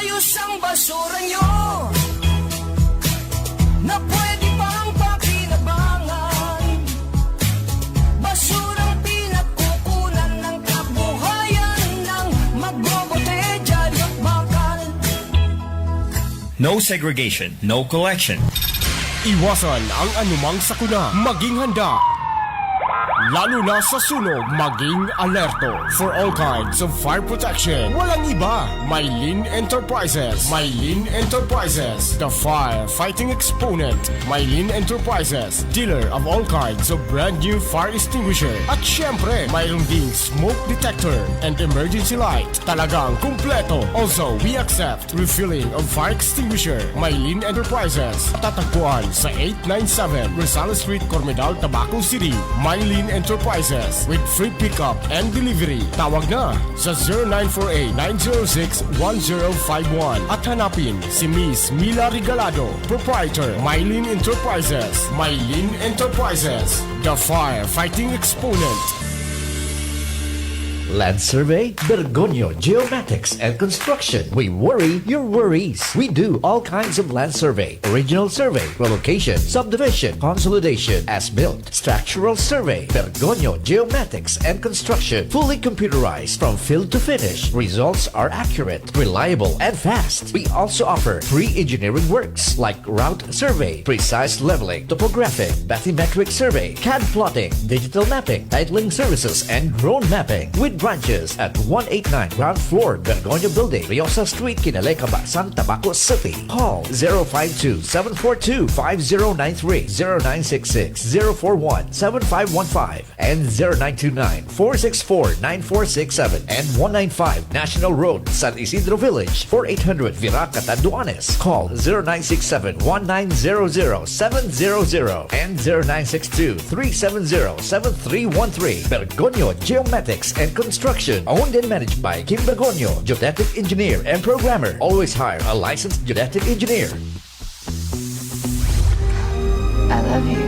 Maayos ang basura nyo na pwede pang pakinabangan. Basurang pinagkukunan ng kabuhayan ng magbobote, dyaryo at bakal. No segregation, no collection. Iwasan ang anumang sakuna. Maging handa. Lalo na sa sunog, maging alerto. For all kinds of fire protection, walang iba. Maylin Enterprises. Maylin Enterprises, the fire-fighting exponent. Maylin Enterprises, dealer of all kinds of brand new fire extinguisher. At syempre, mayroon ding smoke detector and emergency light. Talagang kumpleto. Also, we accept refilling of fire extinguisher. Maylin Enterprises, tatagpuan sa 897 Rizal Street, Cormedal, Tabaco City. Maylin Enterprises with free pickup and delivery. Tawag na sa 0948-906-1051 at hanapin si Miss Mila Regalado, proprietor, Maylin Enterprises. Maylin Enterprises, the fire-fighting exponent. Land Survey, Bergonio Geomatics and Construction. We worry your worries. We do all kinds of land survey, original survey, relocation, subdivision, consolidation, as-built, structural survey, Bergonio Geomatics and Construction. Fully computerized from field to finish. Results are accurate, reliable, and fast. We also offer pre-engineering works like route survey, precise leveling, topographic, bathymetric survey, CAD plotting, digital mapping, titling services, and drone mapping. With branches at 189 ground floor Bergonio Building, Riosa Street, Kinaleka, Basan, Tabaco City. Call 052-742-5093, 0966-041-7515, and 0929-464-9467, and 195 National Road, San Isidro Village, 4800 Virac, Catanduanes. Call 0967-1900-700 and 0962-370-7313. Bergonio Geomatics and Construction, owned and managed by Kim Bergonio, geodetic engineer and programmer. Always hire a licensed geodetic engineer. I love you.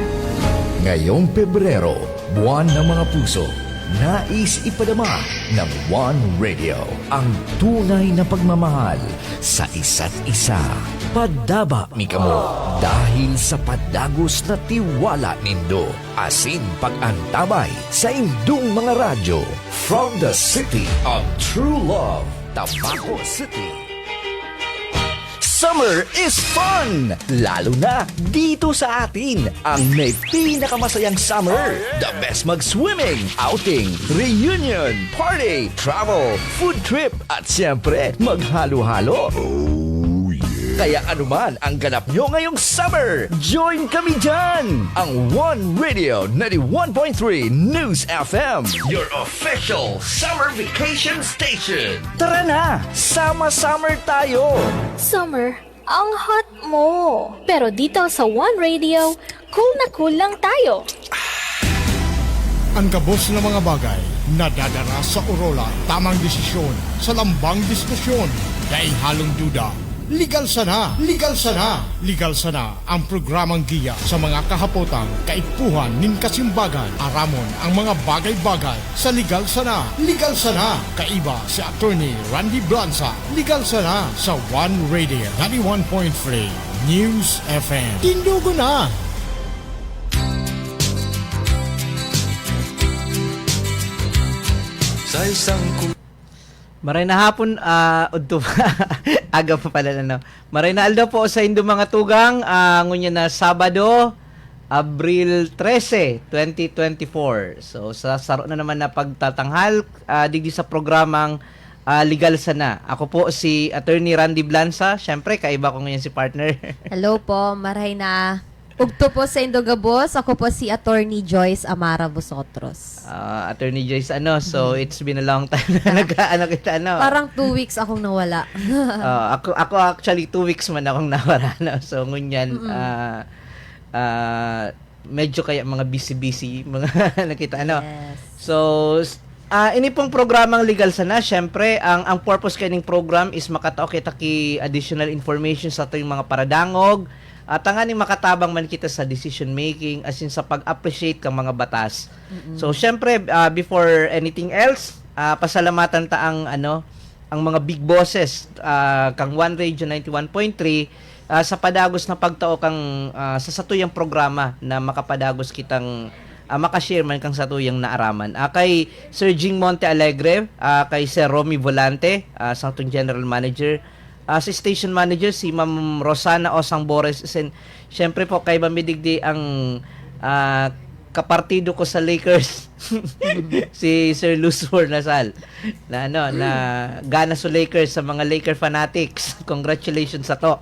Ngayong Pebrero, buwan ng mga puso, nais ipadama ng One Radio ang tunay na pagmamahal sa isa't isa. Padaba mi kamo dahil sa padagos na tiwala nindo. Asin pag-antabay sa indong mga radyo. From the city of true love, Tabaco City. Summer is fun! Lalo na dito sa atin, ang may pinakamasayang summer. The best mag-swimming, outing, reunion, party, travel, food trip, at siyempre, maghalo-halo. Oh, yeah. Kaya anuman ang ganap nyo ngayong summer, join kami dyan! Ang One Radio 91.3 News FM, your official summer vacation station. Tara na, sama-summer tayo! Summer, ang hot mo. Pero dito sa One Radio, cool na cool lang tayo. Ang kabos ng mga bagay nadadara sa Orola. Tamang desisyon sa lambang diskusyon. Dahil halong duda, legal sana, legal sana, legal sana ang programang giya sa mga kahapotang kaipuhan nin kasimbagan. Aramon ang mga bagay-bagay sa legal sana, legal sana. Kaiba si Attorney Randy Blanza, legal sana sa One Radio 91.3 News FM. Tindugo na! Sa isang Maray na hapon, udto aga pa pala no. Maray na aldo po sa indo mga tugang, ngunya na Sabado, Abril 13, 2024. So sa saro na naman na pagtatanghal digdi sa programang Legal Sana. Ako po si Attorney Randy Blanza. Syempre kaiba ko ngayon si partner. Hello po, maray na. Ugto po sa Indogabos, ako po si Attorney Joyce Amara Busotros. Attorney Joyce so it's been a long time na kita Parang 2 weeks akong nawala. ako actually 2 weeks man akong nawala so ngunyan medyo kaya mga busy mga nakita Yes. so ini pong programang Legal Sana, syempre ang purpose kaning program is makatao kita ki additional information sa ating mga paradangog at tanganing makatabang man kita sa decision making as in sa pag-appreciate kang mga batas. So syempre before anything else, pasalamatan ta ang ang mga big bosses kang One Radio 91.3 sa padagos na pagtao kang sa satuyang programa na makapadagos kitang makashare man kang satuyang naaraman. Kay Sir Jing Monte Alegre, kay Sir Romy Volante, sa atong General Manager, si Station Manager, si Ma'am Rosana Osang Bores, and syempre po kay Mamidigdi ang kapartido ko sa Lakers, si Sir Luzor Nasal, na gana sa Lakers, sa mga Laker fanatics. Congratulations sa to.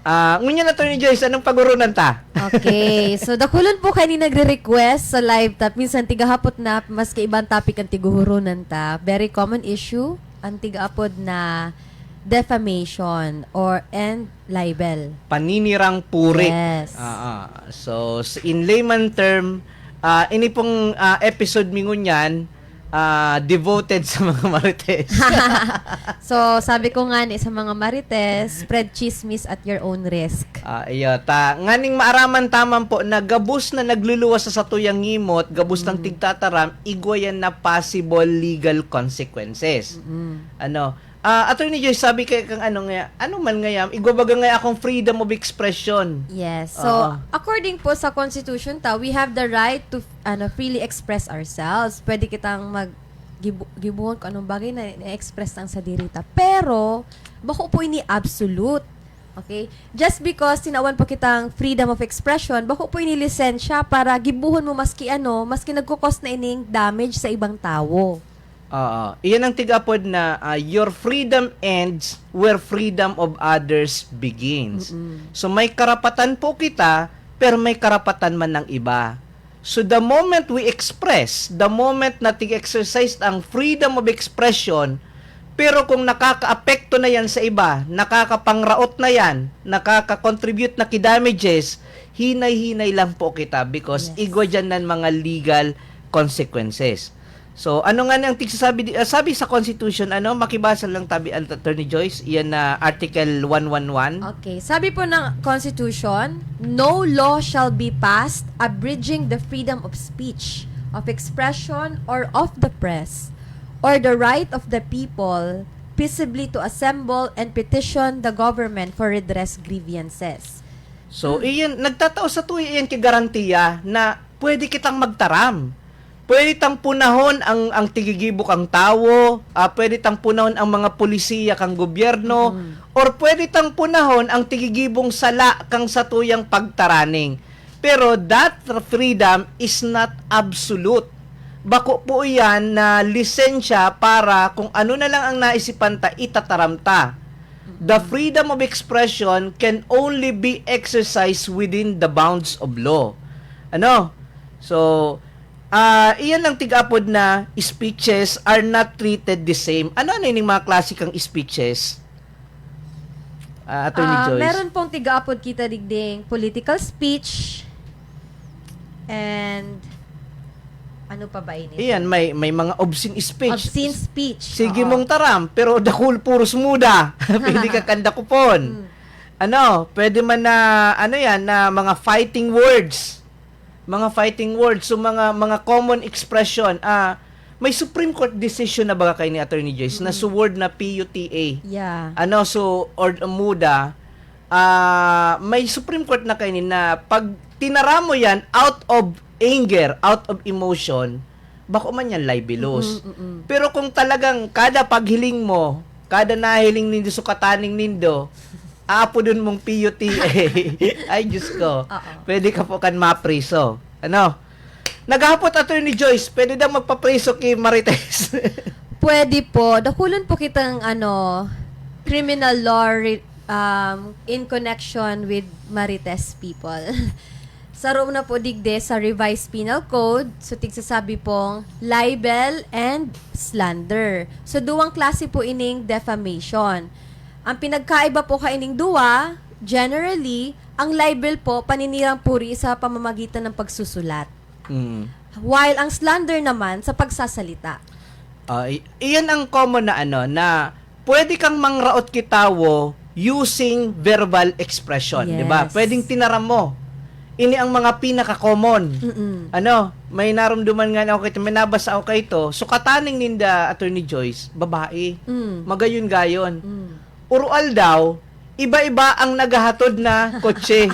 Ngunya na to ni Joyce, anong pagurunan ta? Okay. So, dakulan po kayo ni nagre-request sa live tap. Minsan, tigahapot na, maski ibang topic ang tiguhurunan ta. Very common issue, ang tigahapod na defamation and libel. Paninirang puri. Yes. So, in layman term, ini pong episode mingon yan, devoted sa mga marites. So, sabi ko nga ni sa mga marites, spread chismis at your own risk. Nganing maaraman taman po na gabus na nagluluwas sa satuyang ngimot, gabus ng tigtataram, igwayan na possible legal consequences. Attorney Joyce, sabi kay kang ano man ngayam, igwabaga nga akong freedom of expression. Yes. So, according po sa Constitution we have the right to freely express ourselves. Pwede kitang gibuhon kung anong bagay na express ang sa dirita. Pero, bako po ini absolute. Okay? Just because tinawan po kitang freedom of expression, bako po ini lisensya para gibuhon mo maski nagkukos na ining damage sa ibang tao. Iyan ang tigapod na your freedom ends where freedom of others begins. So may karapatan po kita, pero may karapatan man ng iba. So the moment we express, the moment na tig-exercise ang freedom of expression, pero kung nakaka-apekto na yan sa iba, nakakapangraot na yan, nakaka-contribute na ki-damages, hinay-hinay lang po kita because igwa dyan ng mga legal consequences. So, ano nga ang sabi sa Constitution, makibasa lang tabi Attorney Joyce, iyan na Article 111. Okay. Sabi po ng Constitution, no law shall be passed abridging the freedom of speech, of expression, or of the press, or the right of the people peaceably to assemble and petition the government for redress grievances. So, iyan, nagtatao sa tuwi iyan kay garantiya na pwede kitang magtaram. Pwede tang punahon ang tigigibok ang tao, pwede tang punahon ang mga polisiya kang gobyerno, or pwede tang punahon ang tigigibong sala kang satuyang pagtaraning. Pero that freedom is not absolute. Bako po yan na lisensya para kung ano na lang ang naisipan ta, itataramta. The freedom of expression can only be exercised within the bounds of law. So, iyan lang tigapod na speeches are not treated the same. Ano yung mga klasikang speeches? Attorney Joyce? Meron pong tigapod kita digding political speech and ano pa ba ini? Iyan, may mga obscene speech. Obscene speech. Sige mong taram, pero dakul puros muda. Pwede ka kanda kupon. Pwede man na, na mga fighting words. So mga common expression. May Supreme Court decision na baga kay ni Attorney Joyce na word na PUTA. Yeah. Or muda, may Supreme Court na kay ni na pag tinara mo yan out of anger, out of emotion, bako man yan libelous. Pero kung talagang kada paghiling mo, kada nahiling nindo sukataning nindo, apo dun mong PUTA. Ay, Diyos ko. Pwede ka po kan mapriso. Naghapot Attorney Joyce, pwede daw magpapriso kay Marites. Pwede po. Dakulan po kitang criminal law in connection with Marites people. Sa room na po digde sa revised penal code, so tigsasabi pong libel and slander. So duwang klase po ining defamation. Ang pinagkaiba po kaining duwa, generally, ang libel po paninirang puri sa pamamagitan ng pagsusulat. While ang slander naman sa pagsasalita. Iyan ang common na na pwede kang mangraot kitawo using verbal expression, Yes. 'di ba? Pwedeng tinaram mo. Ini ang mga pinaka-common. may naramdaman nga ako kay may nabasa ako kay ito. So kataning ninda Attorney Joyce, babae. Magayon gayon. Urual daw, iba-iba ang nagahatod na kotse.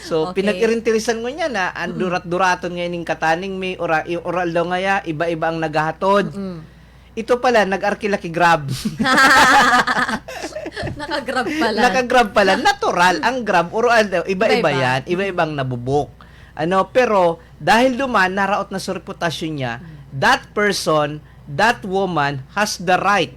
So Okay. pinag-irintirisan ko niya na ang durat-duraton ngayon ning kataning may ural daw ngaya, iba-iba ang nagahatod. Ito pala, nag-arkilaki grab. Nakagrab pala. Nakagrab pala. Natural. Ang grab, urual daw. Iba-iba Iba-iba. yan. Iba-ibang nabubuk. Pero, dahil duman, naraot na sa reputasyon niya, that person, that woman, has the right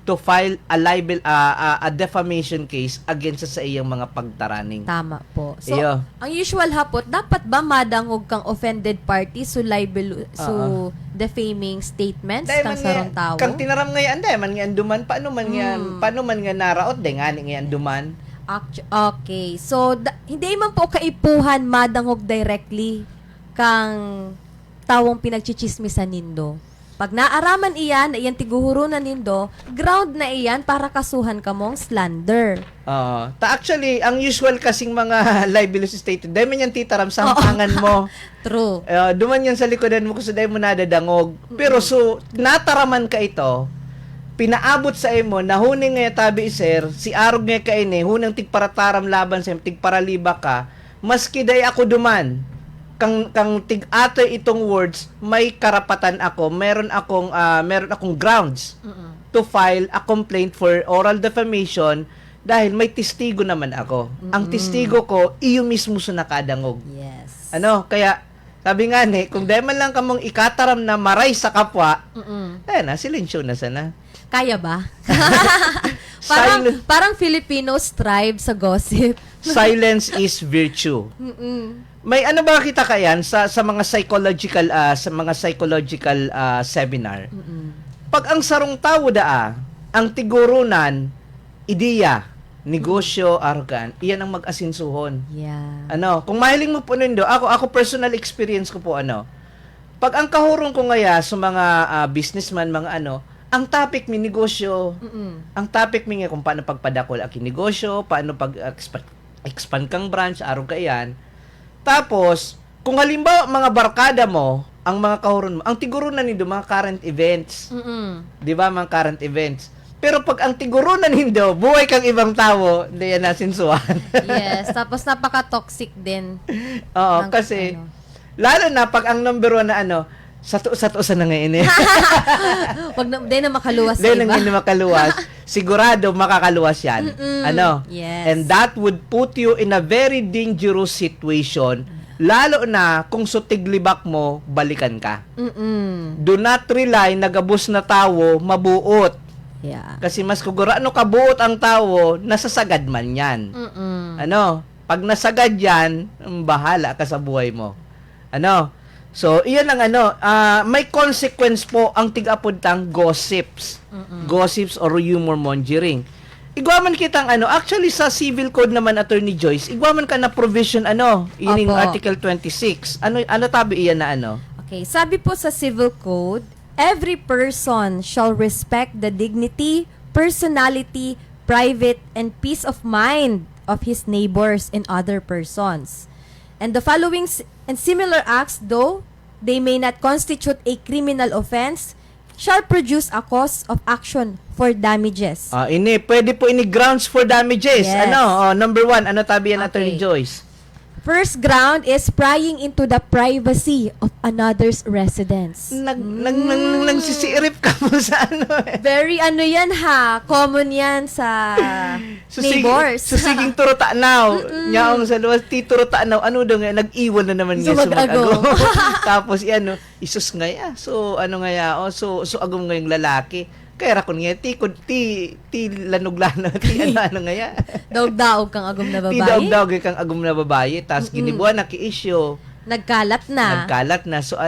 to file a libel, a defamation case against sa iyang mga pagtaraning. Tama po. So, Iyo. ang usual hapot, dapat ba madangog kang offended party so libel, so defaming statements kang sarong tao? Kang tinaram ngayon, man nga duman, paano man nga naraot, nga ngayon duman. Okay. So, hindi man po kaipuhan madangog directly kang tawong pinagchichismisan nindo. Pag naaraman iyan, iyan tiguhurunan nindo, ground na iyan para kasuhan ka mong slander. Actually, ang usual kasing mga libelous statement, dahil man yan titaram sa hangangan mo. True. Duman yan sa likodan mo kasi dahil mo nadadangog. Pero so, nataraman ka ito, pinaabot sa imo, nahuning nga tabi sir, si Arog nga kaine, hunang tigparataram laban sa tigparaliba ka, maski day ako duman, kang tig-ate itong words, may karapatan ako, meron akong grounds to file a complaint for oral defamation dahil may testigo naman ako. Ang testigo ko, iyo mismo sa nakadangog. Yes. Kaya, sabi nga kung dahil man lang kamong ikataram na maray sa kapwa, na, silensyo na sana. Kaya ba? Silence. parang Filipino strive sa gossip. Silence is virtue. May ano ba kita kayan sa mga psychological seminar? Pag ang sarong tao ang tigurunan, ideya, negosyo, argan, iyan ang mag-asinsuhon. Yeah. Kung mahiling mo po nindo, ako personal experience ko po pag ang kahurong ko ngaya sa mga businessman, mga ang topic mi negosyo, ang topic mi nga kung paano pagpadakol ang negosyo, paano pag-expand kang branch, araw ka yan. Tapos, kung halimbawa mga barkada mo, ang mga kahuron mo, ang tigurunan nindo mga current events. 'Di ba, mga current events. Pero pag ang tigurunan nindo, buhay kang ibang tao, hindi yan nasinsuhan. Yes, tapos napaka-toxic din. Oo, Ng- kasi lalo na pag ang number one na sa tuusan na ngayon eh. Wag na, di na makaluwas sa Then iba. ang makaluwas, sigurado makakaluwas yan. Yes. And that would put you in a very dangerous situation, lalo na kung sutiglibak mo, balikan ka. Do not rely na gabos na tao, mabuot. Yeah. Kasi mas kugura, kabuot ang tao, nasasagad man yan. Pag nasagad yan, bahala ka sa buhay mo. So, iyan ang may consequence po ang tig-apod tang gossips. Gossips or humor mongering. Igwaman kitang actually sa civil code naman, Attorney Joyce, igwaman ka na provision ining Opo. Article 26. Ano tabi iyan na Okay, sabi po sa Civil Code, every person shall respect the dignity, personality, private, and peace of mind of his neighbors and other persons. And the following and similar acts, though they may not constitute a criminal offense, shall produce a cause of action for damages. Pwede po ini grounds for damages. Yes. Number 1, tabi yan, Attorney Okay. Joyce? First ground is prying into the privacy of another's residence. Nagsisirip ka mo sa Very yan ha. Common yan sa neighbors. Susiging turo tanaw. Nyaong sa luwas, ti turo tanaw. Ano daw nga, nag-iwan na naman nga Sumag-ago. Tapos, isus nga ya. So, so agom nga yung lalaki. Kaya rakon nga, ti lanuglano, ano nga ya. Daog-daog kang agom na Ti babae. daog-daog kang agom na babae. Tapos, ginibuan na ki-issue. Nagkalat na. Nagkalat na. So,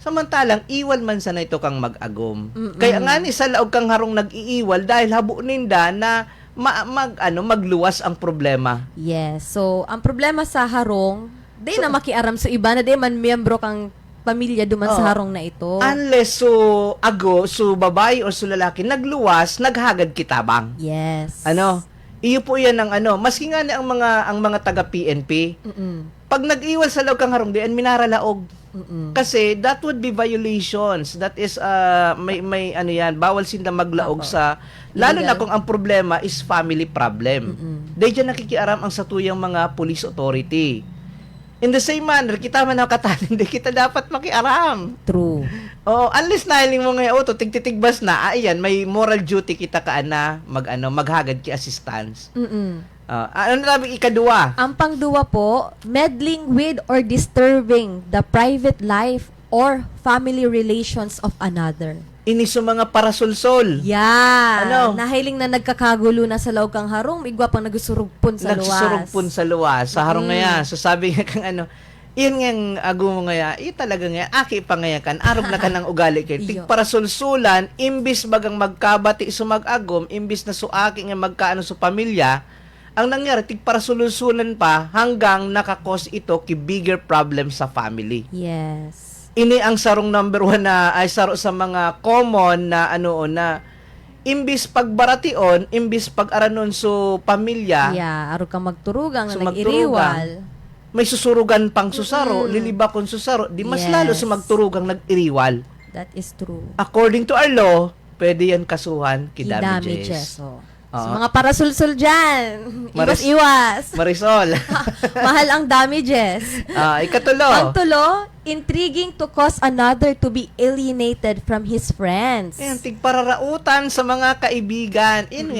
samantalang, iwal man sana ito kang mag-agom. Kaya nga ni, sa laog kang harong nag-iiwal dahil habo ninda na magluwas ang problema. Yes. So, ang problema sa harong, di na makiaram sa iba na di man miyembro kang pamilya duman sa harong na ito. Unless babae o lalaki, nagluwas, naghagad kitabang. Yes. Iyo po yan ang maski nga ni ang mga taga PNP, pag nag-iwal sa laog kang harong, diyan minaralaog. Kasi that would be violations. That is may ano yan, bawal sila maglaog sa lalo na Illegal. kung ang problema is family problem. Dahil dyan nakikiaram ang satuyang mga police authority. In the same manner, kita man nakatanin, di kita dapat makiaram. True. Oh, unless nahiling mo ngayon, to tigtitigbas na, ayan, may moral duty kita ka na maghagad ki assistance. Ano nabi ikadua? Ang pangduwa po, meddling with or disturbing the private life or family relations of another. Ini sa mga parasolsol. Yeah. Ano? Nahiling na nagkakagulo na sa loob kang harong, igwa pang nagsusurugpon sa luwas. Nagsusurugpon sa luwas. Sa harong ngaya. So sabi nga kang ano, yun ngang ago mo ngaya, talaga nga, aki pa ngaya kan, arog na ka ng ugali kay. Tig Iyo. para sulsulan, imbis bagang magkabati sumag-agom, imbis na suaki nga magkaano sa pamilya, ang nangyari, tig para sulsulan pa, hanggang nakakos ito ki bigger problem sa family. Yes. Ini ang sarong number 1 na ay saro sa mga common na ano na imbis pagbaration, imbis pag-aranon so pamilya, Yeah, aro ka magturugang So, na nag-iriwal. may susurugan pang susaro, lilibakon susaro, di mas Yes. lalo sa magturugang nag-iriwal. That is true. According to our law, pwede yan kasuhan ki Damages. damages. Oh. Oo. So, mga parasulsul dyan. Maris- Iwas-iwas. Marisol. Mahal ang damages. Ikatulo. Ang tulo, intriguing to cause another to be alienated from his friends. Ayan, tigpararautan sa mga kaibigan. Ayan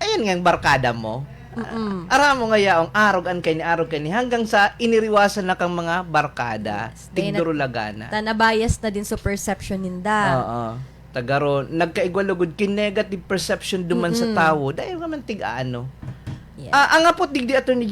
nga yung barkada mo. Aram mo nga yaong arog ni hanggang sa iniriwasan na kang mga barkada. Tigdurulagana. Tanabayas na din sa perception ninda. Oo. Tagaro, nagkaigwalugod kin negative perception duman sa tao. Dahil naman tig-ano. Yeah. Ang apot digdi ato ni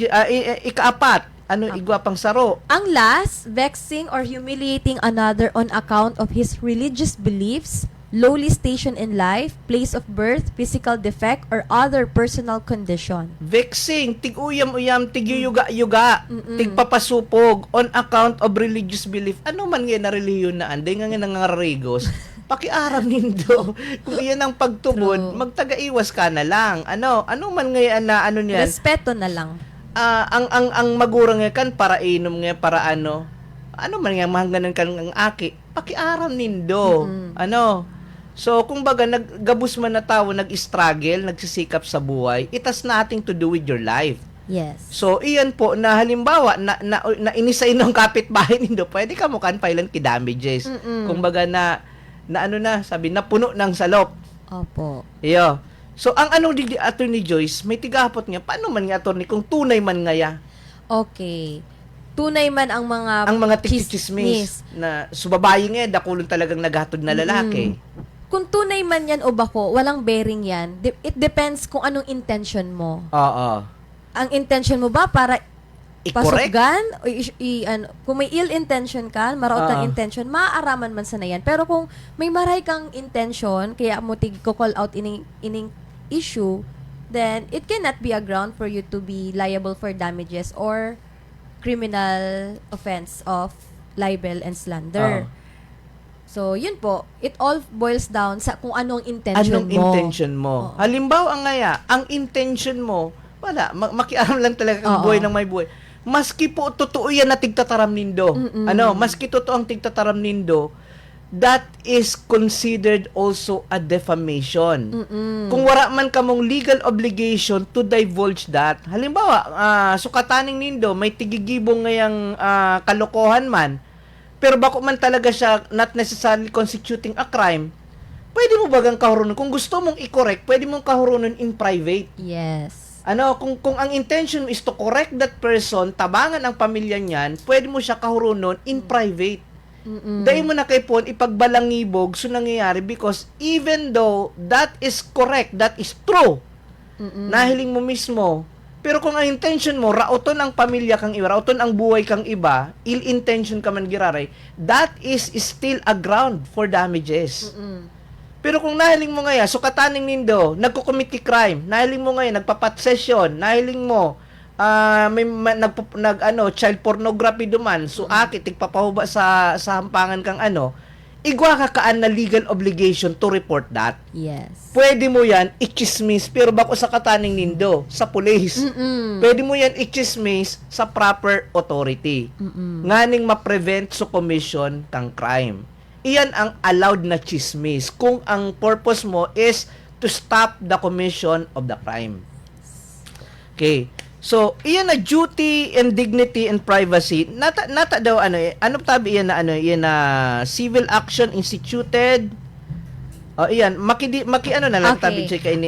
ikaapat. Igwa pang saro. Ang last, vexing or humiliating another on account of his religious beliefs, lowly station in life, place of birth, physical defect, or other personal condition. Vexing, tig-uyam-uyam, tig-yuga-yuga, tig-papasupog on account of religious belief. Ano man nga na reliyon na anday nga nangarigos. Pakiaram nindo. Kung iyan ang pagtubod, True. magtaga-iwas ka na lang. Ano man ngayon na ano niyan. Respeto na lang. Ang magurang nga kan para inom nga para ano man nga mahangganan kan ang aki. Pakiaram nindo. So, kung baga, naggabos man na tao, nag-struggle, nagsisikap sa buhay, it has nothing to do with your life. Yes. So, iyan po, na halimbawa, na inisay ng kapitbahay nindo, pwede ka mo kanpailan ki damages. Kung baga sabi, napuno ng salop. Opo. Iyo. So, ang anong di Attorney Joyce, may tigapot nga, paano man nga, attorney, kung tunay man nga ya? Okay. Tunay man ang mga Tiktichismis na subabayi nga, dakulon talagang naghatod na lalaki. Kung tunay man yan o bako, walang bearing yan. It depends kung anong intention mo. Oo. Ang intention mo ba para I-correct? pasuggan? O kung may ill intention ka, maraot kang intention, maaaraman man sana yan. Pero kung may maray kang intention, kaya mo tig-call out ining issue, then it cannot be a ground for you to be liable for damages or criminal offense of libel and slander. So, yun po. It all boils down sa kung anong intention Anong mo. intention mo? Oo. Halimbawa, ang intention mo, wala, makiaram lang talaga ang Oo. buhay ng may buhay. Maski po totoo yan na tigtataram nindo. Maski totoo ang tigtataram nindo, that is considered also a defamation. Kung wala man kamong legal obligation to divulge that. Halimbawa, sukataning nindo, may tigigibong ngayang kalokohan man, pero bako man talaga siya not necessarily constituting a crime, pwede mo bagang kahurunon. Kung gusto mong i-correct, pwede mong kahurunon in private. Yes. Kung ang intention is to correct that person, tabangan ang pamilya niyan, pwede mo siya kahurunon in private. Dahil mo na kay Pon ipagbalangibog so nangyayari because even though that is correct, that is true, nahiling mo mismo, pero kung ang intention mo, rauton ang pamilya kang iba, rauton ang buhay kang iba, ill intention ka man giraray, that is still a ground for damages. Pero kung nahiling mo ngayon, sukataning nindo, nagko-commit crime, nahiling mo ngayon, nagpapat session, nahiling mo, child pornography duman, so tigpapahuba sa hampangan kang igwa ka kaan na legal obligation to report that. Yes. Pwede mo yan i-chismis, pero bako sa kataning nindo, sa police. Pwede mo yan i-chismis sa proper authority. Nganing ma-prevent sa commission kang crime. Iyan ang allowed na chismis kung ang purpose mo is to stop the commission of the crime. Okay. So, iyan na duty and dignity and privacy. Nata daw ano tabi iyan na civil action instituted. Iyan, maki ano na lang tabi check ini.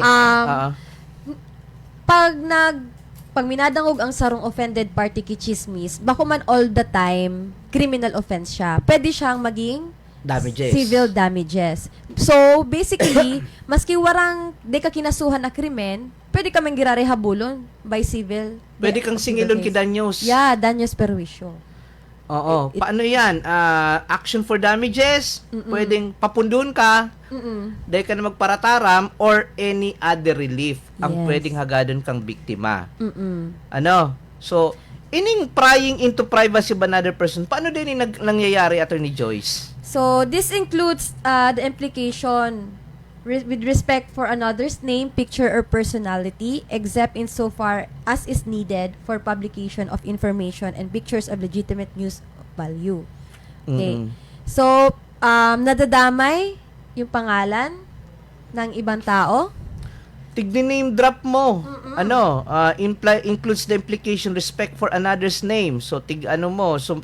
Pag minadangog ang sarong offended party kichismis, bako man all the time criminal offense siya. Pwede siyang maging Damages. civil damages. So, basically, maski warang di ka kinasuhan na krimen, pwede ka man girarehabulon by civil. Pwede kang singilon kay danyos. Yeah, danyos perwisyo. Oo. Paano yan? Action for damages, pwedeng papundun ka, dahil ka na magparataram, or any other relief ang Yes. pwedeng hagadon kang biktima. Ano? So, ining prying into privacy of another person, paano din yung nangyayari, Attorney Joyce? So, this includes the implication with respect for another's name, picture, or personality, except insofar as is needed for publication of information and pictures of legitimate news value. Okay. So, nadadamay yung pangalan ng ibang tao. Tig-name drop mo. Includes the implication respect for another's name. So,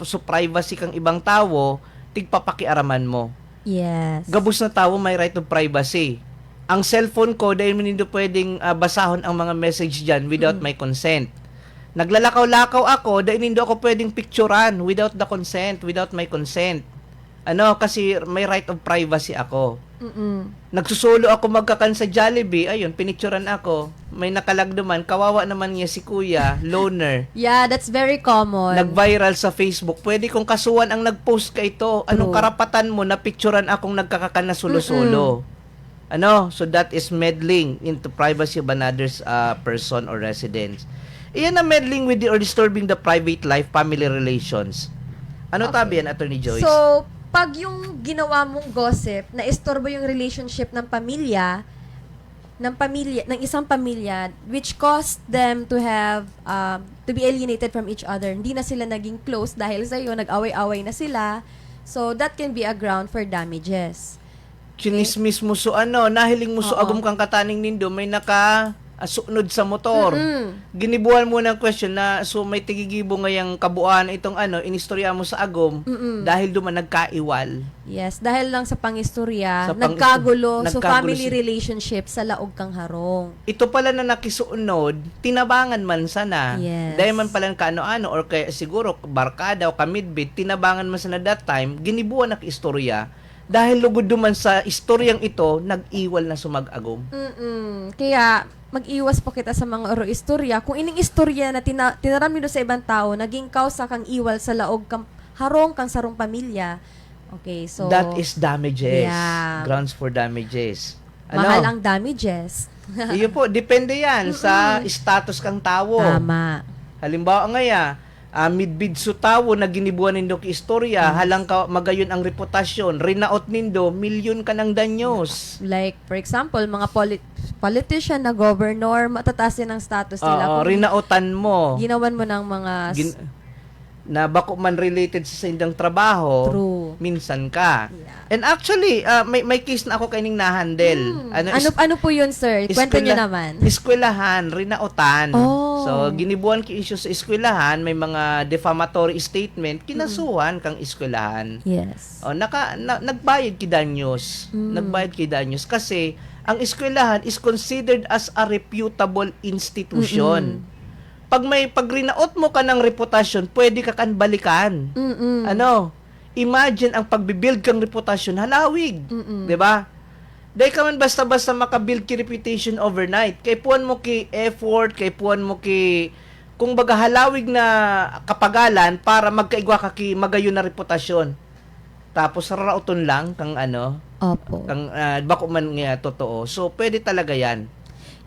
so privacy kang ibang tao, tigpapakiaraman mo. Yes. Gabos na tao may right of privacy. Ang cellphone ko, dahil hindi pwedeng basahon ang mga message dyan without my consent. Naglalakaw-lakaw ako, dahil hindi ako pwedeng picturean without the consent, without my consent. Kasi may right of privacy ako. Nagsusolo ako magkakan sa Jollibee, ayun, pinicturean ako. May nakalagduman, kawawa naman niya si kuya, loner. Yeah, that's very common. Nag-viral sa Facebook. Pwede kong kasuhan ang nag-post ka ito. Anong True. karapatan mo na picturean akong nagkakakan na solo-solo? So that is meddling into privacy of another's person or residence. Iyan na meddling with or disturbing the private life, family relations. Tabi yan, Attorney Joyce? So, pag yung ginawa mong gossip na istorbo yung relationship ng isang pamilya, which caused them to have to be alienated from each other. Hindi na sila naging close dahil sa iyo, nag-away-away na sila. So, that can be a ground for damages. Chinismis mo nahiling mo agum kang kataning nindo, may sunod sa motor. Ginibuhan mo ng question na may tigigibo ngayang kabuuan itong inistorya mo sa agom dahil duman nagkaiwal. Yes, dahil lang sa pangistorya, Sa nagkagulo, so nagkagulo family relationship sa laog kang harong. Ito pala na nakisuunod, tinabangan man sana. Yes. Dahil man pala kaano-ano or kaya siguro barkada o kamidbit, tinabangan man sana that time, ginibuhan istorya. Dahil lugod duman sa istoryang ito, nag-iwal na sumag-agom. Kaya, mag-iwas po kita sa mga istorya. Kung ining istorya na tinaram nyo sa ibang tao, naging kausa kang iwal sa laog kang harong kang sarong pamilya. Okay, so... That is damages. Yeah. Grounds for damages. Mahal ang damages. Iyo po, depende yan sa status kang tao. Tama. Halimbawa midbid su tawo na ginibuan nindo ki istorya, halang ka magayon ang reputasyon, rinaot nindo, milyon ka ng danyos. Like, for example, mga politician na governor, matatasin ang status nila. Kung Rinaotan mo. ginawan mo ng mga... na bako man related sa indang trabaho, True. minsan ka. Yeah. And actually, may case na ako kaning nahandle. Ano po yun, sir? Kwento nyo naman. Eskwelahan, rinaotan. Oh. So, ginibuan ki issue sa eskwelahan, may mga defamatory statement, kinasuhan kang eskwelahan. Yes. Nagbayad ki danyos. Nagbayad ki danyos kasi ang eskwelahan is considered as a reputable institution. Pag rinaot mo ka ng reputasyon, pwede ka kan balikan. Imagine ang pagbibuild kang reputasyon, halawig. 'Di ba? Dahil ka man basta-basta makabuild ki reputation overnight. Kay puan mo ki effort, kay puan mo ki kung baga halawig na kapagalan para magkaigwa ka ki magayon na reputasyon. Tapos rarauton lang kang Opo. kang bako man nga totoo. So pwede talaga 'yan.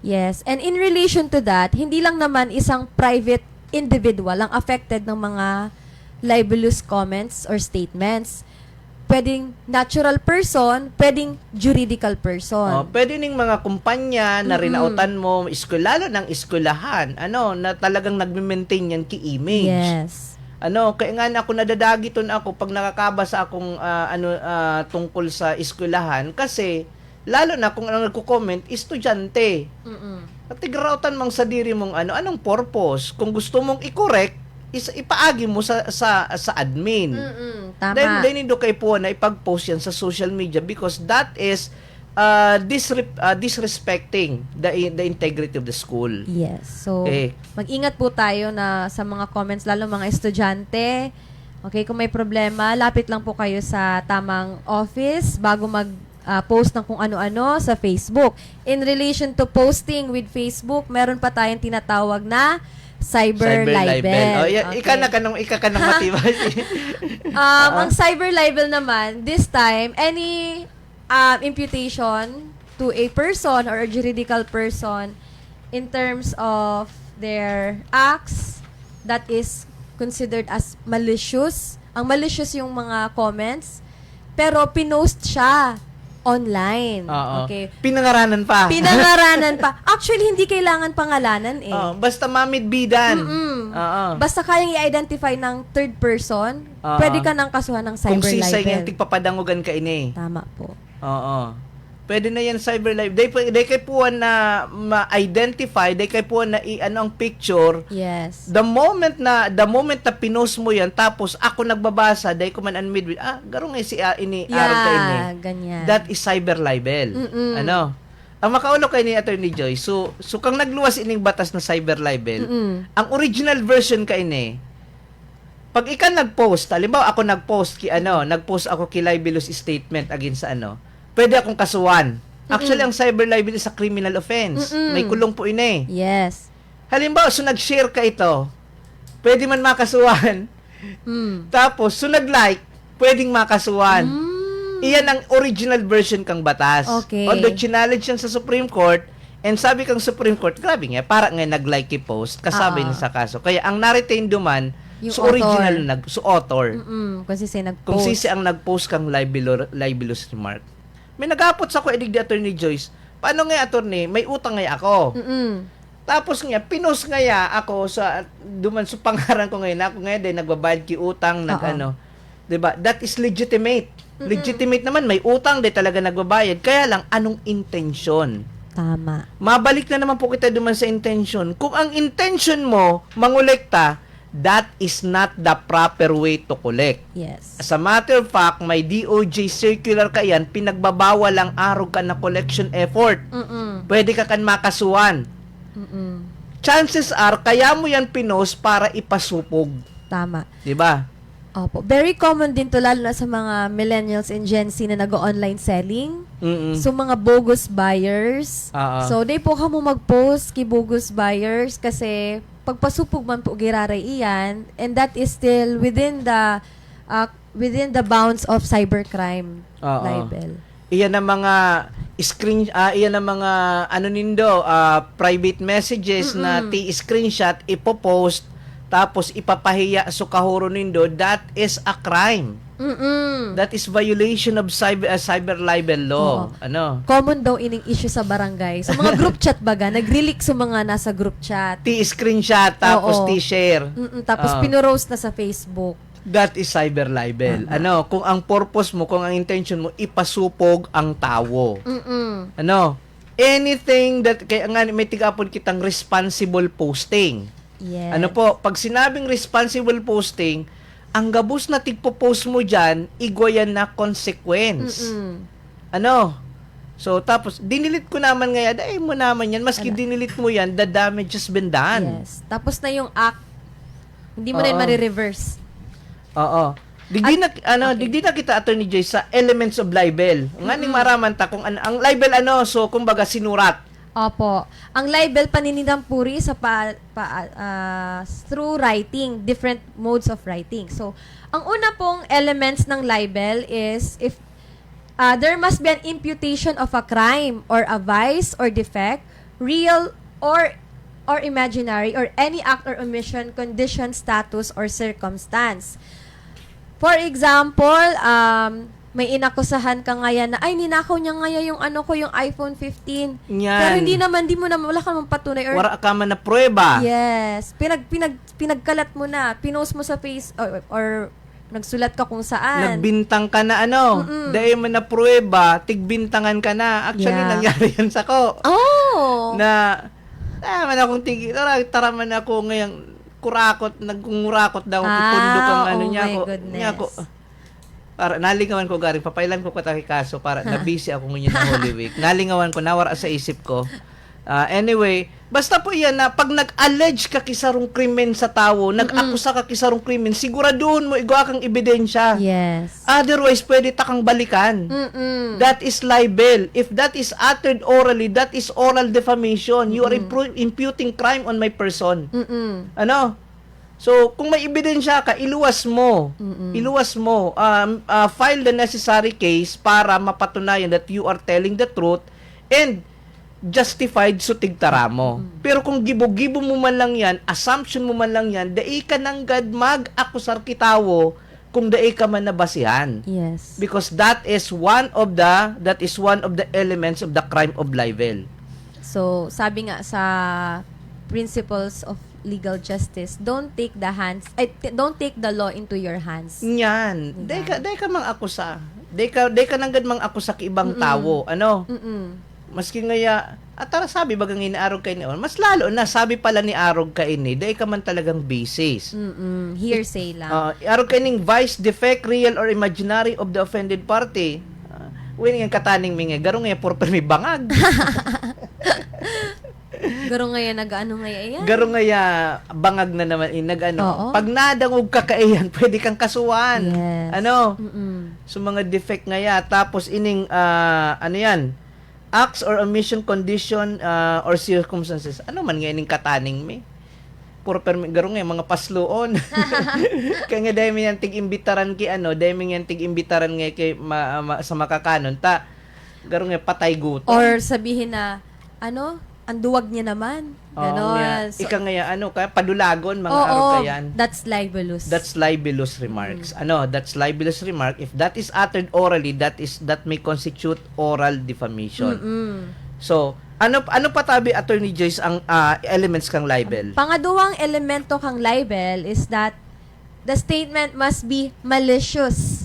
Yes. And in relation to that, hindi lang naman isang private individual ang affected ng mga libelous comments or statements. pwedeng natural person, pwedeng juridical person. Pwede ning mga kumpanya na rinautan mo, lalo ng eskwelahan, na talagang nagme-maintain yan ki-image. Yes. Kaya nga na ako nadadagiton ako pag nakakabasa akong tungkol sa eskwelahan kasi lalo na kung ang nagko-comment estudyante. At tigrautan mang sa diri mong anong purpose? Kung gusto mong i-correct, ipaagi mo sa admin. Tama. Dahil nindo kay po na ipag-post yan sa social media because that is disrespecting the integrity of the school. Yes. So, Okay. mag-ingat po tayo na sa mga comments, lalo mga estudyante. Okay, kung may problema, lapit lang po kayo sa tamang office bago mag-post ng kung ano-ano sa Facebook. In relation to posting with Facebook, meron pa tayong tinatawag na cyber libel. Okay. Ika ka nang matibay. Ang cyber libel naman, this time, any imputation to a person or a juridical person in terms of their acts that is considered as malicious. Ang malicious yung mga comments, pero pinost siya online. Oo. Okay. Pinangaranan pa. Pinangaranan pa. Actually, hindi kailangan pangalanan eh. Basta mamid-bidan. Oo. Basta kayang i-identify ng third person, Oo. pwede ka nang kasuhan ng Kung cyber sisay libel. ng tigpapadangugan ka ini. Tama po. Oo. Pwede na yan cyber live. Day kay puwan na ma-identify, day kay puwan na ang picture. Yes. The moment na pinost mo yan, tapos ako nagbabasa, day ko man unmid with, garong si ini, araw ka ini. Ganyan. That is cyber libel. Ang makaulo kay ni Attorney Joy, so kang nagluwas ining batas na cyber libel, ang original version ka ini, pag ika nag-post, halimbawa ako nag-post ako ki libelous statement against sa pwede akong kasuhan. Actually, ang cyber libel is a criminal offense. May kulong po ini. Yes. Halimbawa, so nag-share ka ito, pwede man makasuhan. Tapos, so nag-like, pwedeng makasuhan. Iyan ang original version kang batas. Okay. Although, challenge yan sa Supreme Court, and sabi kang Supreme Court, grabe nga, para nga nag-like i-post, kasabay na sa kaso. Kaya, ang na-retain duman, Yung so original author. author. Kung sisi nag-post. Kung sisi ang nag-post kang libelous remark. May nagapot sa ko, di Attorney Joyce, paano nga, attorney, may utang nga ako. Tapos nga, pinost nga ako sa, duman sa pangaran ko ngayon, ako nga din, nagbabayad ki utang, diba? That is legitimate. Legitimate naman, may utang, di talaga nagbabayad. Kaya lang, anong intention? Tama. Mabalik na naman po kita duman sa intention. Kung ang intention mo, mangolekta, that is not the proper way to collect. Yes. As a matter of fact, may DOJ circular ka yan, pinagbabawal ang arog ka na collection effort. Pwede ka kan makasuhan. Chances are, kaya mo yan pinost para ipasupog. Tama. Diba? Opo. Very common din to, lalo na sa mga millennials and Gen Z na nag-online selling. So, mga bogus buyers. So, they po ka mo mag-post ki bogus buyers kasi pagpasupog man po giraray iyan, and that is still within the bounds of cybercrime libel. Iyan ang mga iyan ang mga private messages na screenshot ipopost tapos ipapahiya sa kahuro nindo, that is a crime. That is violation of cyber libel law. Common daw ining issue sa barangay. Sa mga group chat baga, nag-relic sa mga nasa group chat. Screenshot tapos share. Tapos pinoroast na sa Facebook. That is cyber libel. Kung ang purpose mo, kung ang intention mo, ipasupog ang tao. Anything that, kaya nga may tigapon kitang responsible posting. Yes. Pag sinabing responsible posting, ang gabos na tigpo-post mo dyan, igwayan na consequence. So, tapos, dinilit ko naman ngayon, dahil mo naman yan, maski dinilit mo yan, the damage has been done. Yes. Tapos na yung act, hindi mo na yun marireverse. Oo. Digdi na kita, Attorney Joy, sa elements of libel. Nganing maraman ta, kung ang libel so, kumbaga, sinurat. Opo. Ang libel, paninirampuri sa through writing, different modes of writing. So, ang una pong elements ng libel is if there must be an imputation of a crime or a vice or defect, real or imaginary, or any act or omission, condition, status, or circumstance. For example, may inakusahan ka ngayon na, ay, ninakaw niya ngayon yung ano ko, yung iPhone 15. Yan. Pero di mo na, wala ka naman patunay. Or, Wala ka man na prueba. yes. Pinagkalat mo na. Pinost mo sa face, or nagsulat ka kung saan. Nagbintang ka na dahil man na prueba, tigbintangan ka na. Actually, Yeah. nangyari yan sa ko. Oh! Na, man akong tingin, tara man ako ngayong nagkungurakot daw, ipundo kang ano oh niya my ako. goodness. Niya ako, para nalingawan ko garing, papailan ko kataki kaso para na-busy ako ngayon ng Holy Week. Nalingawan ko, nawara sa isip ko. Anyway, basta po yan na pag nag-allege ka kisarong krimen sa tao, nag-akusa ka kisarong krimen, siguraduhin mo igawa kang ebidensya. Yes. Otherwise, pwede takang balikan. That is libel. If that is uttered orally, that is oral defamation. You are imputing crime on my person. Ano? So, kung may ebidensya ka, iluwas mo. Iluwas mo. File the necessary case para mapatunayan that you are telling the truth and justified so tigtara mo. Pero kung gibo-gibo mo man lang yan, assumption mo man lang yan, dai ka nanggad mag-akusar kitawo kung dai ka man nabasihan. Yes. Because that is one of the elements of the crime of libel. So, sabi nga sa principles of legal justice, don't take the law into your hands. Yan. Diba? Dai ka mang akusa. Dai ka nanggad mang akusa ki ibang tawo. Ano? Maski ngaya, tara sabi bagang inaarog kay ni mas lalo na sabi pala ni arog kay ni, dai ka man talagang basis. Hearsay lang. Arog kay ning vice, defect, real or imaginary of the offended party. Uy, nga kataning mingi, garong nga por may bangag. Garo ngayon, nag-ano ngayon yan? Garo ngaya bangag na naman nag-ano. Oo. Pag nadangog ka kaiyan, pwede kang kasuhan. Yes. Ano? So mga defect ngaya tapos ining ano yan? Acts or omission condition or circumstances. Ano man nga ining kataning mi? Puro garo nga mga pasluon. Kaya nga dahil yan tig-imbitaran ki dahil yan tig-imbitaran nga kay sa makakanon ta. Garo nga patay gutom. Or sabihin na, ang duwag niya naman. Ganon. So, Ika nga kaya padulagon mga araw kayan. That's libelous. That's libelous remarks. That's libelous remark. If that is uttered orally, that may constitute oral defamation. So, ano pa tabi, Attorney Joyce, ang elements kang libel? Pangaduwang elemento kang libel is that the statement must be malicious.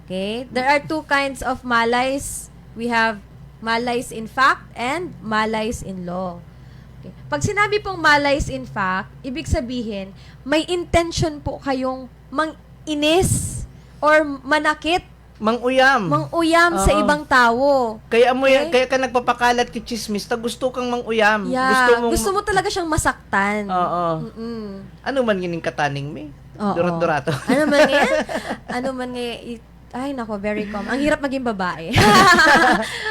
Okay? There are two kinds of malice. We have malice in fact and malice in law. Okay. Pag sinabi pong malice in fact, ibig sabihin, may intention po kayong mang-inis or manakit, Mang-uyam. sa Oo. ibang tao. Kaya mo Okay? kaya ka nagpapakalat kay chismis, ta gusto kang mang-uyam. Yeah, gusto mo talaga siyang masaktan. Oo. Mm-mm. Ano man gining kataning mi? Oo. Durat-durato. Ano man ngayon? Ay, nako, very common. Ang hirap maging babae.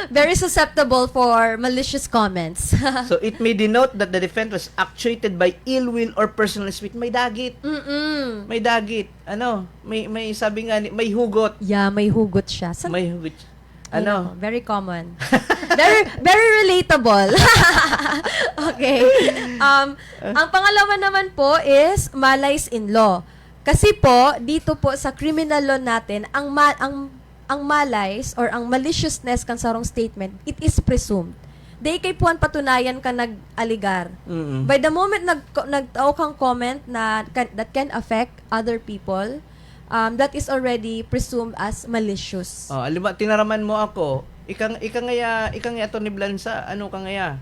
Very susceptible for malicious comments. So it may denote that the defendant was actuated by ill will or personal spite. May dagit. May dagit. May sabi nga may hugot. Yeah, may hugot siya. May hugot. Ay, nako, very common. very very relatable. Okay. Ang pangalawa naman po is malice in law. Kasi po, dito po sa criminal law natin, ang malice or ang maliciousness kan sarong statement, it is presumed. Day kay puan patunayan ka nag-aligar. By the moment nagtao kang comment that can affect other people, that is already presumed as malicious. Alima, tinaraman mo ako. Ikang ngaya to ni Blansa, ka ngaya?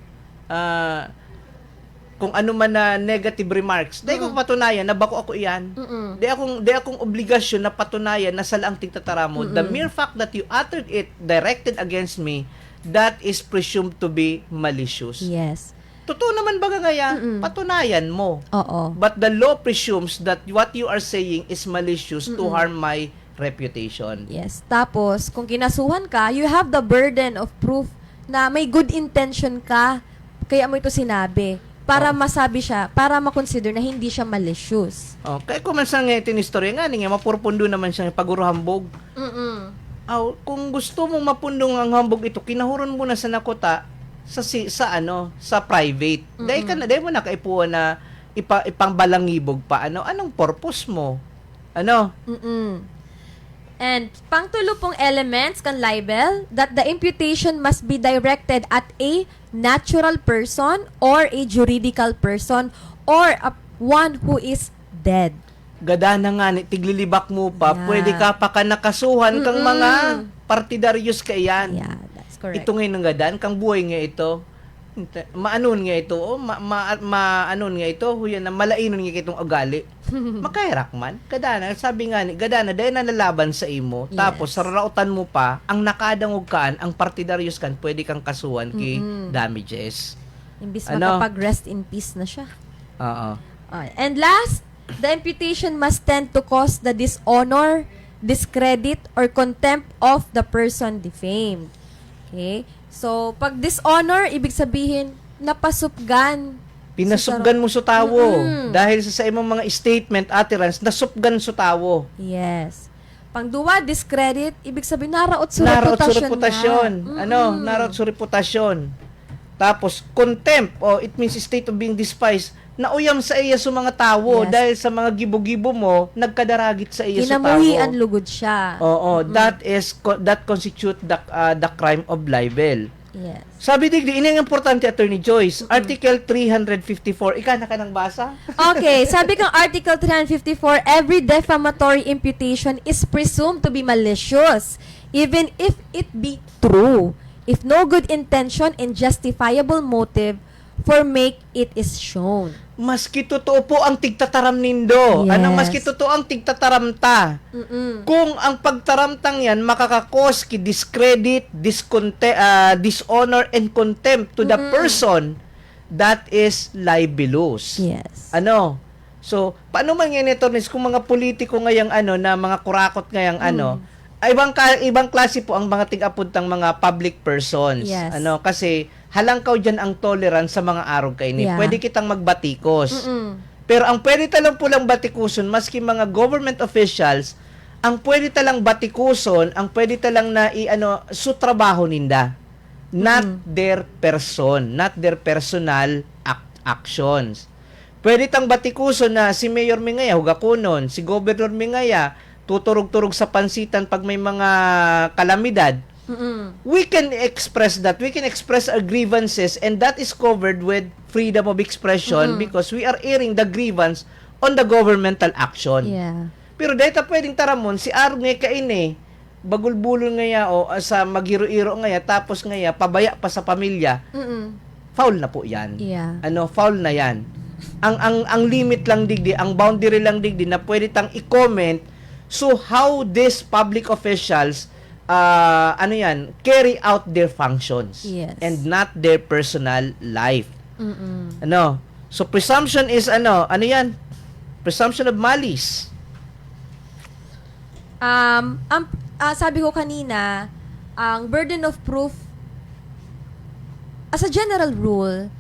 Kung ano man na negative remarks, dahil ko patunayan na bako ako iyan. Dahil akong obligasyon na patunayan na sala ang tigtatara mo. The mere fact that you uttered it directed against me, that is presumed to be malicious. Yes. Totoo naman ba ngaya? Patunayan mo. Oo. But the law presumes that what you are saying is malicious to harm my reputation. Yes. Tapos, kung kinasuhan ka, you have the burden of proof na may good intention ka, kaya mo ito sinabi. Para masabi siya, para makonsider na hindi siya malicious. Kaya kung man sa nga tinistorya nga, nga mapurpundo naman siya paguro-hambog. Kung gusto mong mapundong ang hambog ito, kinahuron mo na sa nakota sa private. Dahil mo na kaipuan na ipangbalangibog pa. Anong purpose mo? And pangtulo pong elements kan libel that the imputation must be directed at a natural person or a juridical person or one who is dead. Gada na nga, tiglilibak mo pa, Yeah. pwede ka pa ka nakasuhan kang mga partidaryos ka yan. Yeah, that's correct. Ito ngayon ng gadan, kang buhay nga ito. Maanon nga ito, maanon nga ito, huyan na malainon nga itong ugali. Makairak man. Gadana, sabi nga ni, gadana, dahil nalalaban sa imo, Yes. tapos sa rarautan mo pa, ang nakadangog kaan, ang partidaryos kan, pwede kang kasuhan kay damages. Imbis Ano? makapag-rest in peace na siya. Oo. And last, the imputation must tend to cause the dishonor, discredit, or contempt of the person defamed. Okay? So, pag dishonor, ibig sabihin, napasupgan. Pinasupgan mo sa tawo. Dahil sa imong mga statement, utterance, nasupgan sa tawo. Yes. Pangduwa, discredit, ibig sabihin, naraot sa Naraot sa reputasyon reputasyon. na. Ano? Naraot sa reputasyon. Tapos, contempt, it means state of being despised, nauyam sa iya sa mga tao Yes. dahil sa mga gibo-gibo mo, nagkadaragit sa iya sa tao. Kinamuhi ang lugod siya. Oo, that constitute the crime of libel. Yes. Sabi digdi, ini ang importante, Attorney Joyce. Article 354, ika na ka nang basa? Okay, sabi kang Article 354, every defamatory imputation is presumed to be malicious, even if it be true, if no good intention and justifiable motive for make it is shown. Maski totoo po ang tigtataram nindo. Yes. Anong maski totoo ang tigtataram ta? Kung ang pagtaramtang yan makakakos ki discredit, dishonor, and contempt to the person, that is libelous. Yes. Ano? So, paano man yan ito, kung mga politiko ngayang na mga kurakot ngayang ibang klase po ang mga tigapuntang mga public persons. Yes. Kasi halangkaw dyan ang tolerance sa mga araw kayo ni. Yeah. Pwede kitang magbatikos. Pero ang pwede talang pulang batikuson, maski mga government officials, ang pwede talang batikuson, ang pwede talang na su trabaho ninda. Not their person, not their personal actions. Pwede tang batikuson na si Mayor Mingaya, hugakunon, si Governor Mingaya, tuturog-turog sa pansitan pag may mga kalamidad. We can express that. We can express our grievances, and that is covered with freedom of expression because we are airing the grievance on the governmental action. Yeah. Pero dahil pwedeng taramon, si Arog nga kaine, bagulbulon nga sa magiro-iro nga tapos nga pabaya pa sa pamilya, foul na po yan. Yeah. Foul na yan. Ang limit lang digdi, ang boundary lang digdi na pwede tang i-comment so how these public officials carry out their functions Yes. and not their personal life. So presumption is yan? Presumption of malice. Sabi ko kanina, ang burden of proof, as a general rule,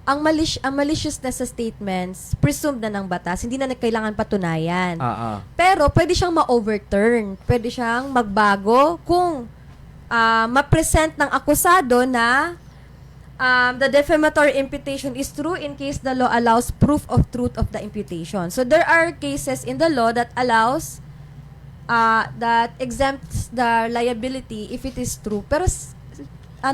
ang maliciousness sa statements, presumed na ng batas, hindi na kailangan patunayan. Pero pwede siyang ma-overturn, pwede siyang magbago kung ma-present ng akusado na the defamatory imputation is true in case the law allows proof of truth of the imputation. So there are cases in the law that allows that exempts the liability if it is true, pero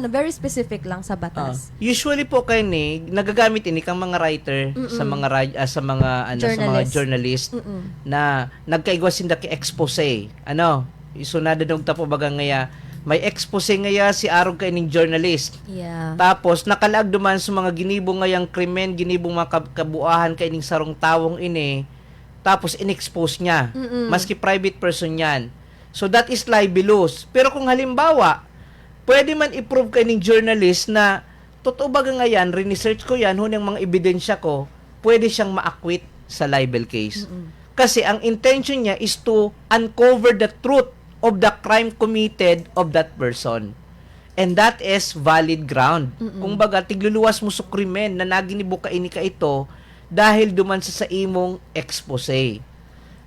very specific lang sa batas. Usually po kayo nagagamit ini kang mga writer sa mga sa mga journalist na nagkaigwas sinda ki expose. Isunada dong tapo baga ngaya may expose ngaya si Arog kay ning journalist. Yeah. Tapos nakalaag duman sa mga ginibo ngayang krimen, ginibong mga kabuuhan kay ning sarong tawong ini. Tapos inexpose niya. Maski private person yan. So that is libelous. Pero kung halimbawa pwede man i-prove kay ning journalist na totoo ba nga yan, research ko yan, hunang mga ebidensya ko, pwede siyang ma-acquit sa libel case. Kasi ang intention niya is to uncover the truth of the crime committed of that person. And that is valid ground. Kung baga, tigluluwas mo sa krimen na naginibo ka ini ka ito dahil duman sa imong expose.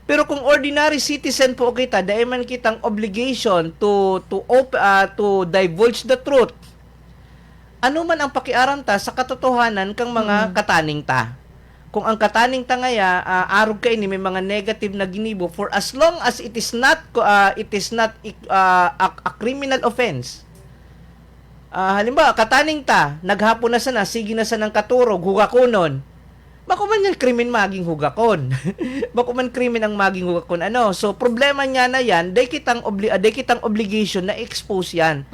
Pero kung ordinary citizen po kita, dahil man kitang obligation to divulge the truth. Ano man ang pakiaram ta sa katotohanan kang mga kataning ta. kung ang kataning tangaya arog kay ni may mga negative na ginibo for as long as it is not a criminal offense. Halimbawa kataning ta naghapon na sana sige na sa ng katurog hugakonon. Bako man yan krimen maging hugakon. Bako man krimen ang maging hugakon So problema niya na yan, day kitang obligation na expose yan.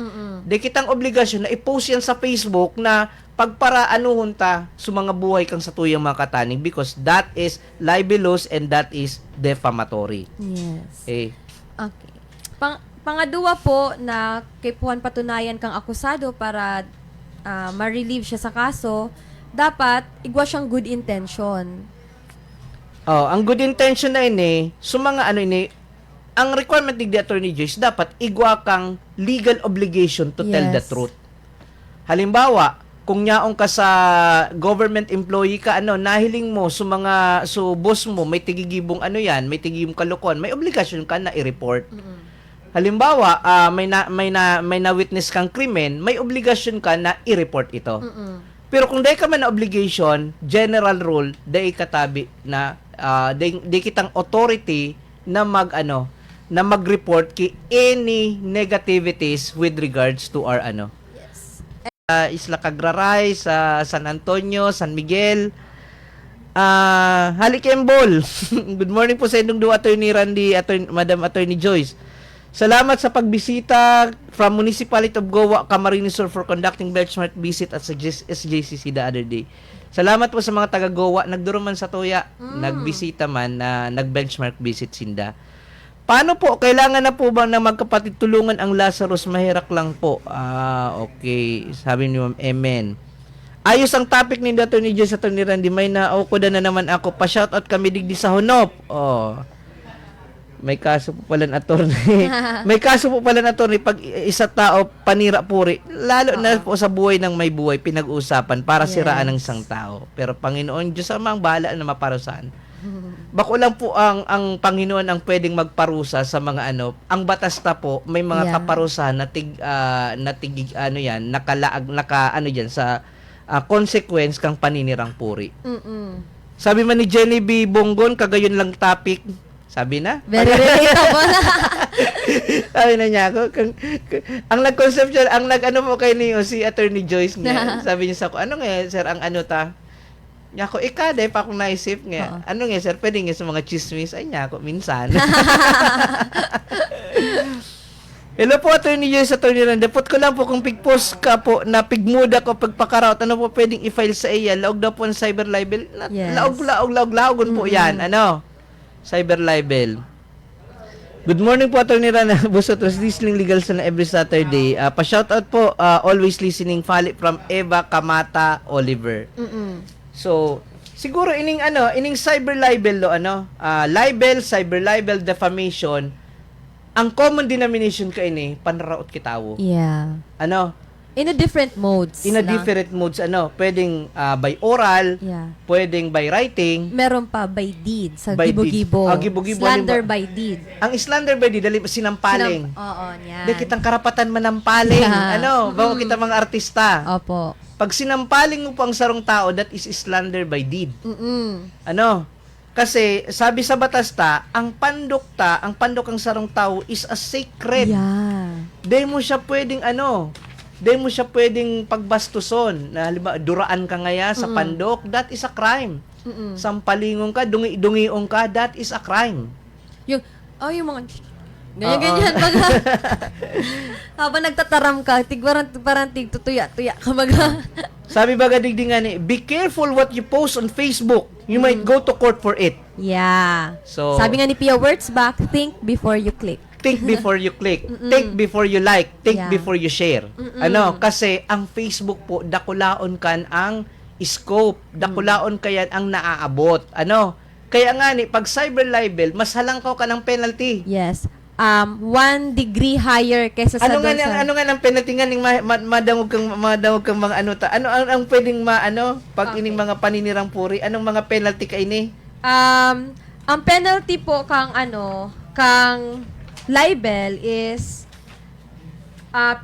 Day kitang obligasyon na i-post yan sa Facebook na pagparaanuhon ta sa mga buhay kang sa tuyang mga kataning because that is libelous and that is defamatory. Yes. Eh. Okay. Pangadua po na kay puhan patunayan kang akusado para ma-relieve siya sa kaso, dapat igwa siyang good intention. Ang good intention na ini, so mga ang requirement ni Attorney Joyce, dapat igwa kang legal obligation to tell the Yes. truth. Halimbawa, kung nyaong ka sa government employee ka, nahiling mo so boss mo, may tigigibong may tigigibong kalukuan, may obligasyon ka na i-report. Halimbawa, may na-witness kang krimen, may obligasyon ka na i-report ito. Pero kung day ka man na obligation, general rule, day katabi na day kitang authority na na mag-report ki any negativities with regards to our Isla Cagraray, sa San Antonio, San Miguel. Halikembol. Good morning po sa inyong dua, Attorney Randy, Madam Attorney Joyce. Salamat sa pagbisita from Municipality of Goa, Camarines Sur for conducting benchmark visit at sa SJCC the other day. Salamat po sa mga taga Goa, nagduro man sa Toya, nagbisita man, nag-benchmark visit sinda. Paano po? Kailangan na po ba na magkapatid tulungan ang Lazarus? Mahirap lang po. Okay. Sabi ni Ma'am, amen. Ayos ang topic ni Dr. ni Diyos at ni Randy. May naukuda na naman ako. Pa-shoutout kami digdi sa Honop. May kaso po pala na attorney. May kaso po pala na attorney pag isa tao panira puri. Lalo na po sa buhay ng may buhay pinag-uusapan para siraan ng isang tao. Pero Panginoon Diyos ang bahala na maparusahan. Bako lang po ang Panginoon ang pwedeng magparusa sa mga ang batas ta po may mga kaparusahan na diyan sa consequence kang paninirang puri. Sabi man ni Jenny B. Bonggon kagayon lang topic. Sabi na? Very relatable. Sabi na niya ako, ang nag-conceptual, ang po kay niyo si Attorney Joyce niya. Sabi niya sa ako, sir, ang ta? Niya ako, ikade pa akong naisip nga. Sir, pwede nga sa mga chismis. Ay, niya ako, minsan. Hello po, Attorney Joyce, Attorney Randy. Dapot ko lang po kung pigpost ka po na pigmuda ko pagpakaraot. Ano po pwedeng i-file sa iya? Laog daw po ang cyber libel. Yes. Laogon po yan. Cyber libel. Good morning po, Attorney Randy. Busotros, listening legal sa every Saturday. Pa-shoutout po, always listening. Fali from Eva Kamata Oliver. So, siguro ining cyber libel libel, cyber libel, defamation, ang common denomination ka panraot kitawo. Yeah. In a different modes. Different modes, pwedeng by oral, pwedeng by writing, meron pa by deed, sa by gibo-gibo. Gibo-gibo, Slander halimbawa. by deed. Ang slander by deed, sinampaling. Oo, yan. Di kitang karapatan manampaling. Bago kita mga artista. Opo. Pag sinampaling mo po ang sarong tao, that is slander by deed. Kasi sabi sa batas ang pandok ang sarong tao is a sacred. Yeah. Di mo siya pwedeng pagbastuson. Na halimbawa, duraan ka ngaya sa pandok, that is a crime. Sampalingon ka, dungiong ka, that is a crime. Yung mga ganyan. Habang nagtataram ka, parang tutuya ka maga. Sabi baga digdingan be careful what you post on Facebook. You might go to court for it. Yeah. So, sabi nga ni Pia Wurtzbach, think before you click. Think before you click. Think before you like. Think before you share. Kasi ang Facebook po, dakulaon kan ang scope. Dakulaon kayan ang naaabot. Kaya nga pag cyber libel, mas halangkaw ka ng penalty. Yes. 1 degree higher kaysa sa ano nga ang penalty nga ning madangog kang mga ang pwedeng pag ining mga paninirang puri, anong mga penalty ka ini? Ang penalty po kang libel is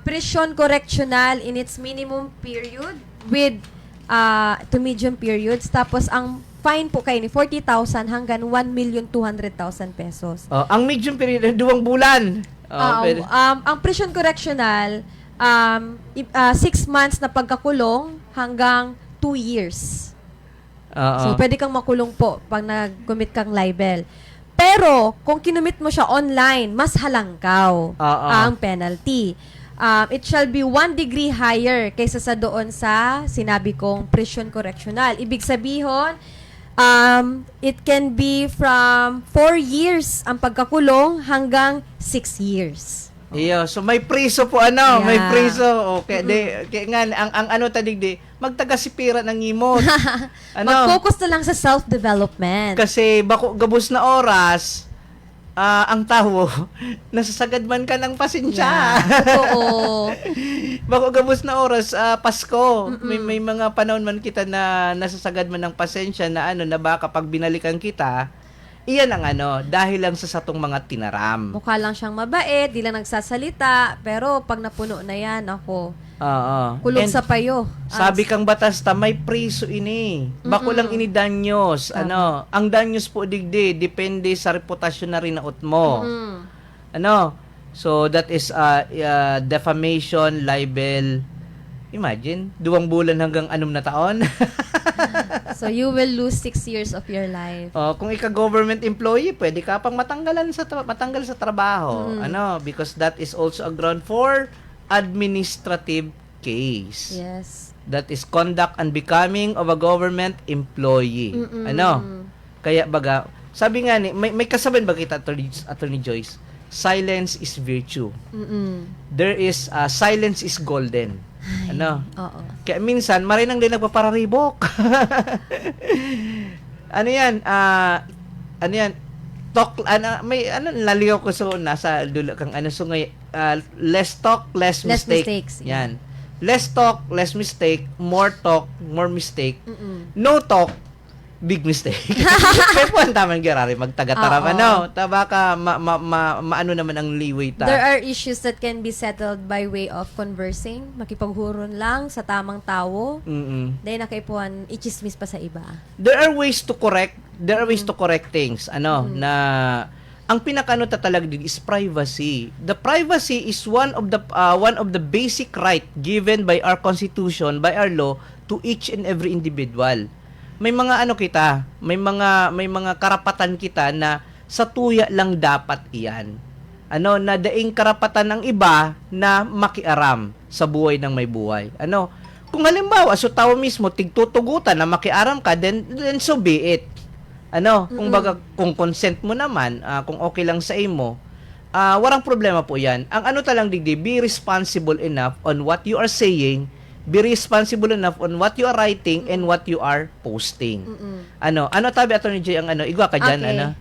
prison correctional in its minimum period with to medium periods. Tapos ang fine po kayo ni 40,000 hanggang 1,200,000 pesos. Ang medium period, 2 bulan. Ang prison correctional, 6 months na pagkakulong hanggang 2 years. So, pwede kang makulong po pag nag-commit kang libel. Pero, kung kinumit mo siya online, mas halangkaw ang penalty. It shall be 1 degree higher kaysa sa doon sa sinabi kong prison correctional. Ibig sabihin, it can be from 4 years ang pagkakulong hanggang 6 years. Iyo, so may priso po may Yeah. priso. Okay, kaya nga ang ano tadig magtagasipira ng imot. Mag-focus na lang sa self-development. Kasi bako gabos na oras, ang tao nasasagad man ka ng pasensya. Totoo. Bako gabos na oras, Pasko. May mga panahon man kita na nasasagad man ng pasensya na na baka pag binalikan kita, iyan ang dahil lang sa satong mga tinaram. Mukha lang siyang mabait, di lang nagsasalita, pero pag napuno na yan, ako, kulong And sa payo. sabi kang batas may priso ini. Bako lang ini danyos. Ang danyos po digdi depende sa reputasyon na rinaot mo. So that is defamation, libel. Imagine, 2 bulan hanggang 6 na taon. So you will lose 6 years of your life. Kung ika-government employee, pwede ka pang matanggal sa trabaho. Because that is also a ground for administrative case. Yes. That is conduct and becoming of a government employee. Kaya baga, sabi nga may kasabihan ba kita, Attorney Joyce? Silence is virtue. There is silence is golden. Oo. Kaya minsan marinang din nagpapararibok. Talk may naligaw ko so nasa dulo kang so less talk, less mistakes. Yan. Less talk, less mistake, more talk, more mistake. No talk, big mistake. Kaya po ang tamang gerari magtaga-taram tabaka maano naman ang leeway ta. There are issues that can be settled by way of conversing, makipaghuron lang sa tamang tao. Dahil nakaipuan, ichismis pa sa iba. There are ways to correct. There are ways to correct things. Na ang pinakaano talaga din is privacy. The privacy is one of the basic right given by our constitution, by our law to each and every individual. May mga kita, may mga karapatan kita na sa tuya lang dapat iyan. Na daing karapatan ng iba na makiaram sa buhay ng may buhay. Kung halimbawa, so tao mismo tigtutugutan na makiaram ka, then so be it. Kung baga, kung consent mo naman, kung okay lang sa imo, walang problema po yan. Ang talang digdi, be responsible enough on what you are saying, be responsible enough on what you are writing and what you are posting. Tabi Attorney J ang igwa ka dyan,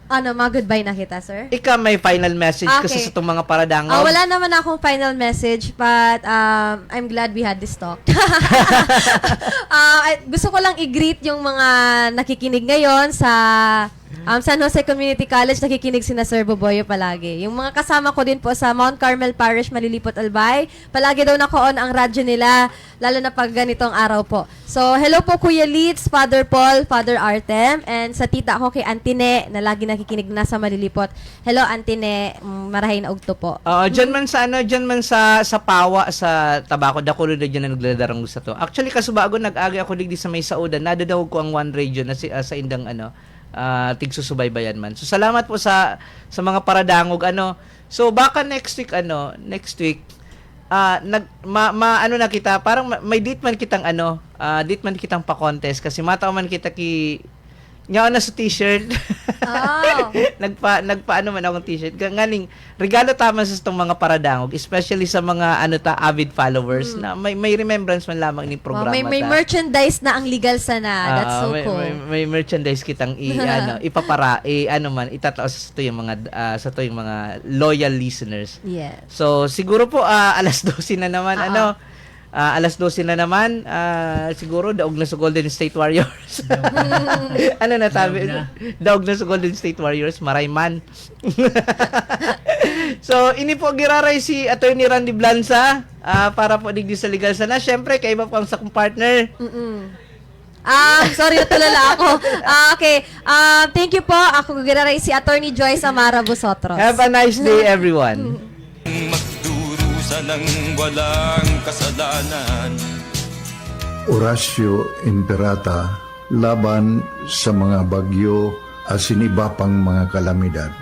Mag-goodbye na kita, sir? Ika may final message kasi sa itong mga paradangog. Wala naman akong final message, but I'm glad we had this talk. Gusto ko lang i-greet yung mga nakikinig ngayon sa San Jose Community College, nakikinig sina Sir Boboyo palagi. Yung mga kasama ko din po sa Mount Carmel Parish, Malilipot, Albay, palagi daw naka-on ang radyo nila, lalo na pag ganitong araw po. So, hello po Kuya Litz, Father Paul, Father Artem, and sa tita ko kay Antine, na lagi nakikinig na sa Malilipot. Hello Antine, marahay na ugto po. Diyan man sa Pawa, sa Tabaco, dako na dyan na nagladarang sa to. Actually, kasubago nag-agi ako digdi sa may saudan, nadadawag ko ang one radio na sa indang tigsusubaybayan man. So salamat po sa mga paradangog So baka next week na kita parang may date man kitang pa-contest kasi mataw man kita Nyaw na sa t-shirt. Oh. nagpa man akong t-shirt. Nganing regalo tama sa itong mga paradangog, especially sa mga avid followers na may remembrance man lamang ni programa. May merchandise na ang legal sana. That's so cool. May merchandise kitang itatao sa to yung mga loyal listeners. Yes. So siguro po alas 12 na naman alas 12 na naman, siguro daog na sa Golden State Warriors. Daog na sa Golden State Warriors, marayman. So, ini po giraray si Attorney Randy Blanza. para po digdi sa legal sana. Syempre, kay iba po ang sa kong partner. Sorry, natulala ako. Okay. Thank you po. Ako ginaray si Attorney Joyce Amara Busotros. Have a nice day, everyone. Magdurusa ng walang kasalanan. Horacio Imperata laban sa mga bagyo at siniba pang mga kalamidad.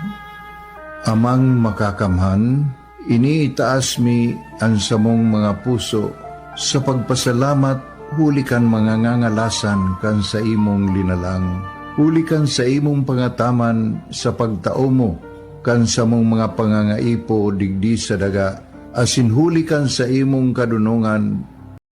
Amang makakamhan, iniitaas mi ang samong mga puso sa pagpasalamat hulikan mga ngangalasan kan sa imong linalang. Hulikan sa imong pangataman sa pagtao mo kan sa mong mga pangangaipo digdi sa daga, asin hulikan sa imong kadunungan